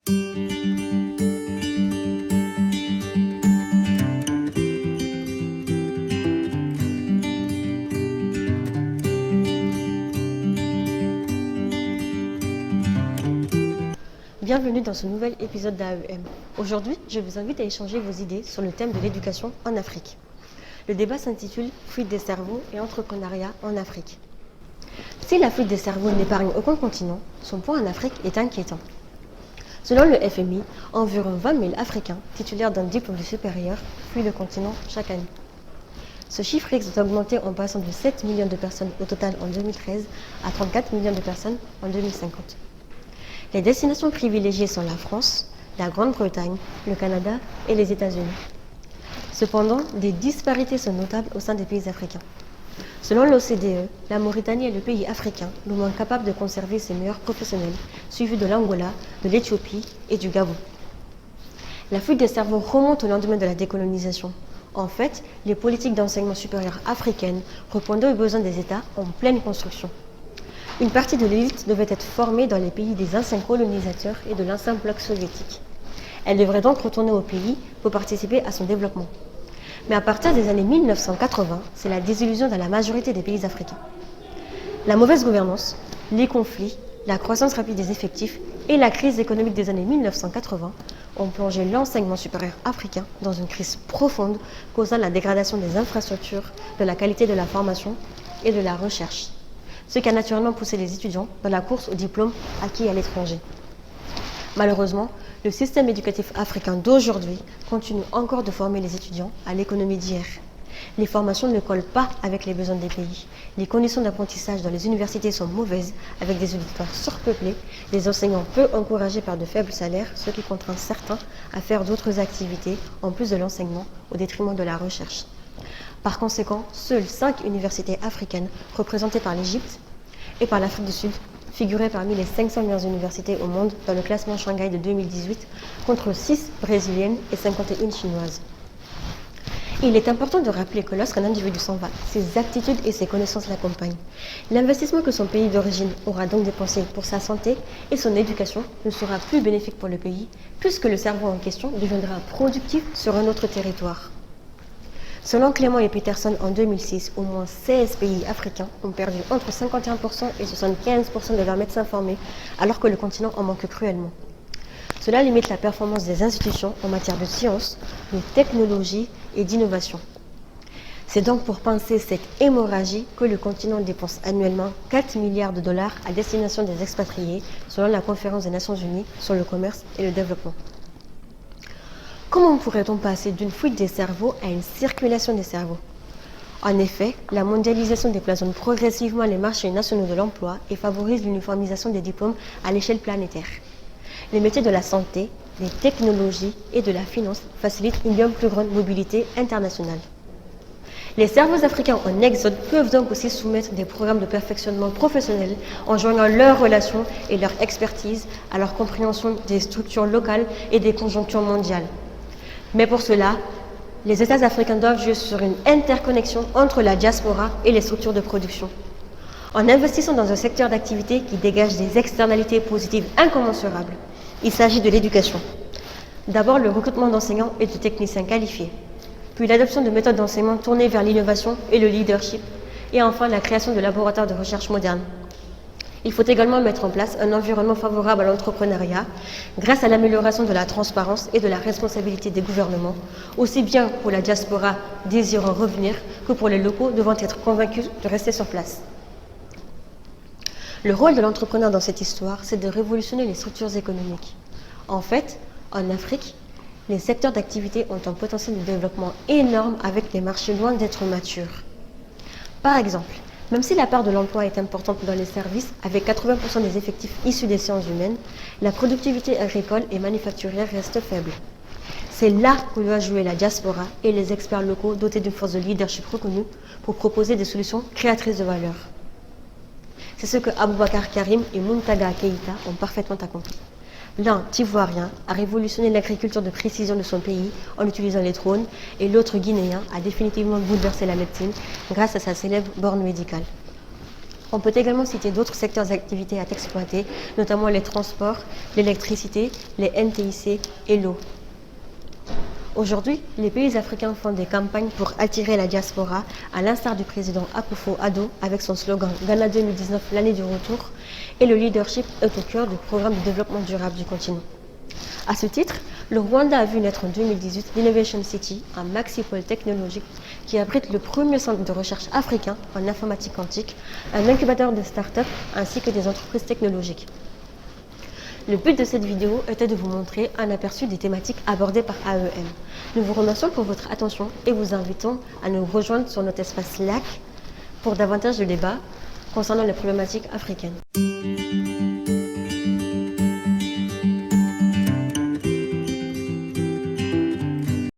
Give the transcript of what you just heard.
Bienvenue dans ce nouvel épisode d'AEM. Aujourd'hui, je vous invite à échanger vos idées sur le thème de l'éducation en Afrique. Le débat s'intitule « Fuite des cerveaux et entrepreneuriat en Afrique ». Si la fuite des cerveaux n'épargne aucun continent, son poids en Afrique est inquiétant. Selon le FMI, environ 20 000 Africains titulaires d'un diplôme supérieur fuient le continent chaque année. Ce chiffre risque d'augmenter en passant de 7 millions de personnes au total en 2013 à 34 millions de personnes en 2050. Les destinations privilégiées sont la France, la Grande-Bretagne, le Canada et les États-Unis. Cependant, des disparités sont notables au sein des pays africains. Selon l'OCDE, la Mauritanie est le pays africain le moins capable de conserver ses meilleurs professionnels, suivi de l'Angola, de l'Éthiopie et du Gabon. La fuite des cerveaux remonte au lendemain de la décolonisation. En fait, les politiques d'enseignement supérieur africaines répondaient aux besoins des États en pleine construction. Une partie de l'élite devait être formée dans les pays des anciens colonisateurs et de l'ancien bloc soviétique. Elle devrait donc retourner au pays pour participer à son développement. Mais à partir des années 1980, c'est la désillusion dans la majorité des pays africains. La mauvaise gouvernance, les conflits, la croissance rapide des effectifs et la crise économique des années 1980 ont plongé l'enseignement supérieur africain dans une crise profonde causant la dégradation des infrastructures, de la qualité de la formation et de la recherche. Ce qui a naturellement poussé les étudiants dans la course au diplôme acquis à l'étranger. Malheureusement, le système éducatif africain d'aujourd'hui continue encore de former les étudiants à l'économie d'hier. Les formations ne collent pas avec les besoins des pays. Les conditions d'apprentissage dans les universités sont mauvaises, avec des auditoires surpeuplés, des enseignants peu encouragés par de faibles salaires, ce qui contraint certains à faire d'autres activités en plus de l'enseignement au détriment de la recherche. Par conséquent, seules 5 universités africaines représentées par l'Égypte et par l'Afrique du Sud figuraient parmi les 500 meilleures universités au monde dans le classement Shanghai de 2018, contre 6 brésiliennes et 51 chinoises. Il est important de rappeler que lorsqu'un individu s'en va, ses aptitudes et ses connaissances l'accompagnent. L'investissement que son pays d'origine aura donc dépensé pour sa santé et son éducation ne sera plus bénéfique pour le pays, puisque le cerveau en question deviendra productif sur un autre territoire. Selon Clément et Peterson en 2006, au moins 16 pays africains ont perdu entre 51% et 75% de leurs médecins formés, alors que le continent en manque cruellement. Cela limite la performance des institutions en matière de sciences, de technologie et d'innovation. C'est donc pour penser cette hémorragie que le continent dépense annuellement 4 milliards de dollars à destination des expatriés, selon la Conférence des Nations Unies sur le commerce et le développement. Comment pourrait-on passer d'une fuite des cerveaux à une circulation des cerveaux? En effet, la mondialisation décloisonne progressivement les marchés nationaux de l'emploi et favorise l'uniformisation des diplômes à l'échelle planétaire. Les métiers de la santé, des technologies et de la finance facilitent une bien plus grande mobilité internationale. Les cerveaux africains en exode peuvent donc aussi soumettre des programmes de perfectionnement professionnel en joignant leurs relations et leur expertise à leur compréhension des structures locales et des conjonctures mondiales. Mais pour cela, les États africains doivent jouer sur une interconnexion entre la diaspora et les structures de production. En investissant dans un secteur d'activité qui dégage des externalités positives incommensurables, il s'agit de l'éducation. D'abord, le recrutement d'enseignants et de techniciens qualifiés, puis l'adoption de méthodes d'enseignement tournées vers l'innovation et le leadership, et enfin la création de laboratoires de recherche modernes. Il faut également mettre en place un environnement favorable à l'entrepreneuriat grâce à l'amélioration de la transparence et de la responsabilité des gouvernements, aussi bien pour la diaspora désirant revenir que pour les locaux devant être convaincus de rester sur place. Le rôle de l'entrepreneur dans cette histoire, c'est de révolutionner les structures économiques. En fait, en Afrique, les secteurs d'activité ont un potentiel de développement énorme avec des marchés loin d'être matures. Par exemple, même si la part de l'emploi est importante dans les services, avec 80% des effectifs issus des sciences humaines, la productivité agricole et manufacturière reste faible. C'est là que doit jouer la diaspora et les experts locaux dotés d'une force de leadership reconnue pour proposer des solutions créatrices de valeur. C'est ce que Aboubacar Karim et Muntaga Keïta ont parfaitement accompli. L'un, ivoirien, a révolutionné l'agriculture de précision de son pays en utilisant les drones, et l'autre, guinéen, a définitivement bouleversé la médecine grâce à sa célèbre borne médicale. On peut également citer d'autres secteurs d'activité à exploiter, notamment les transports, l'électricité, les NTIC et l'eau. Aujourd'hui, les pays africains font des campagnes pour attirer la diaspora, à l'instar du président Akufo-Addo avec son slogan Ghana 2019, l'année du retour, et le leadership est au cœur du programme de développement durable du continent. À ce titre, le Rwanda a vu naître en 2018 l'Innovation City, un maxi-pôle technologique qui abrite le premier centre de recherche africain en informatique quantique, un incubateur de start-up ainsi que des entreprises technologiques. Le but de cette vidéo était de vous montrer un aperçu des thématiques abordées par AEM. Nous vous remercions pour votre attention et vous invitons à nous rejoindre sur notre espace Slack pour davantage de débats concernant les problématiques africaines.